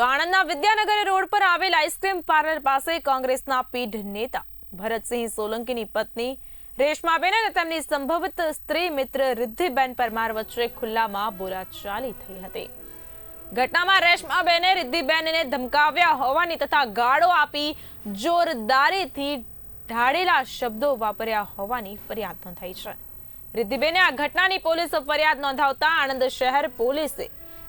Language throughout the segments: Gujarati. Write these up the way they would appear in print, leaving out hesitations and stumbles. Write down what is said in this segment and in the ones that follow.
તો આણંદના વિદ્યાનગર રોડ પર આવેલ આઈસ્ક્રીમ પાર્લર પાસે કોંગ્રેસના પીઢ નેતા ભરતસિંહ સોલંકીની પત્ની રેશમાબેન અને તેમની સંભવિત સ્ત્રી મિત્ર રિદ્ધિબેન પરમાર વચ્ચે ખુલ્લામાં બોલાચાલી થઈ હતી। ઘટનામાં રેશમાબેને રિદ્ધિબેનને ધમકાવ્યા હોવાની તથા ગાળો આપી જોરદારીથી ઢાળેલા શબ્દો વાપર્યા હોવાની ફરિયાદ નોંધાઈ છે। રિદ્ધિબેને આ ઘટનાની પોલીસ ફરિયાદ નોંધાવતા આણંદ શહેર પોલીસે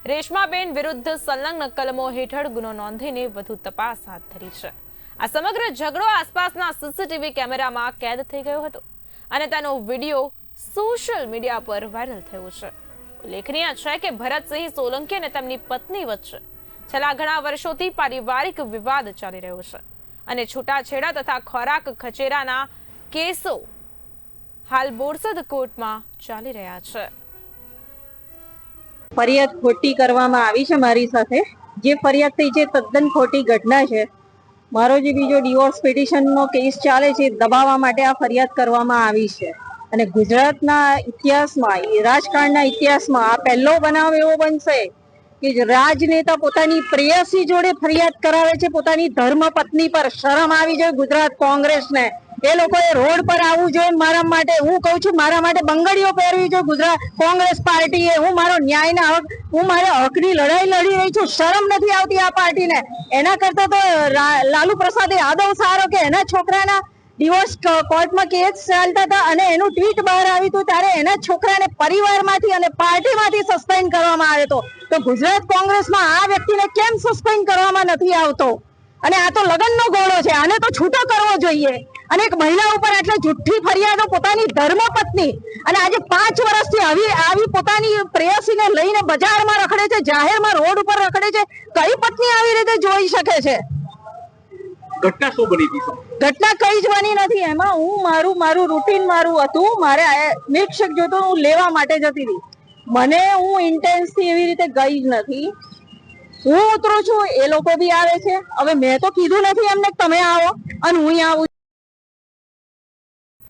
રેશમાબેન વિરુદ્ધ સંલગ્ન કલમો હેઠળ ગુનો નોંધીને વધુ તપાસ હાથ ધરી છે। આ સમગ્ર ઝઘડો આસપાસના સીસીટીવી કેમેરામાં કેદ થઈ ગયો હતો અને તેનો વિડીયો સોશિયલ મીડિયા પર વાયરલ થયો છે। ઉલ્લેખનીય છે કે ભરતસિંહ સોલંકી અને તેમની પત્ની વચ્ચે છેલ્લા ઘણા વર્ષોથી પારિવારિક વિવાદ ચાલી રહ્યો છે અને છૂટાછેડા તથા ખોરાક ખચેરાના કેસો હાલ બોરસદ કોર્ટમાં ચાલી રહ્યા છે। ફરિયાદ ખોટી કરવામાં આવી છે મારી સાથે। જે ફરિયાદ થઈ છે તદ્દન ખોટી ઘટના છે। મારો જે બીજો ડિવોર્સ પિટિશનનો કેસ ચાલે છે દબાવવા માટે આ ફરિયાદ કરવામાં આવી છે અને ગુજરાતના ઇતિહાસમાં રાજકારણના ઇતિહાસમાં આ પહેલો બનાવ એવો બનશે કે રાજનેતા પોતાની પ્રેયસી જોડે ફરિયાદ કરાવે છે પોતાની ધર્મપત્ની પર। શરમ આવી જોઈએ ગુજરાત કોંગ્રેસને। એ લોકોએ રોડ પર આવવું જોઈએ મારા માટે। હું કહું છું મારા માટે બંગડીઓ પહેરવી જોઈએ ગુજરાત કોંગ્રેસ પાર્ટીએ। હું મારો ન્યાયના હક હું મારા હકની લડાઈ લડી રહી છું। શરમ નથી આવતી આ પાર્ટીને। એના કરતા તો લાલુ પ્રસાદ યાદવ સારો કે એના છોકરાના ડિવોર્સ કોર્ટમાં કેસ ચાલતા હતા અને એનું ટ્વીટ બહાર આવ્યું હતું ત્યારે એના છોકરાને પરિવારમાંથી અને પાર્ટીમાંથી સસ્પેન્ડ કરવામાં આવ્યો હતો। તો ગુજરાત કોંગ્રેસમાં આ વ્યક્તિને કેમ સસ્પેન્ડ કરવામાં નથી આવતો? અને આ તો લગ્નનો ગોળો છે, આને તો છૂટો કરવો જોઈએ। અને એક મહિલા ઉપર એટલે જુઠ્ઠી ફરિયાદો પોતાની ધર્મપત્ની અને આજે 5 વર્ષથી આવી પોતાની પ્રેયસીને લઈને બજારમાં રખડે છે, જાહેરમાં રોડ ઉપર રખડે છે। કઈ પત્ની આવી રીતે જોઈ શકે છે? ઘટના શું બની હતી? ઘટના કઈ જ બની નથી। એમાં હું મારું રૂટીન હતું। મારે મિલ્કશેક જોતો હું લેવા માટે જતી હતી। હું ઇન્ટેન્સથી એવી રીતે ગઈ જ નથી। હું ઉતરું છું, એ લોકો બી આવે છે। હવે મેં તો કીધું નથી એમને તમે આવો અને હું આવું।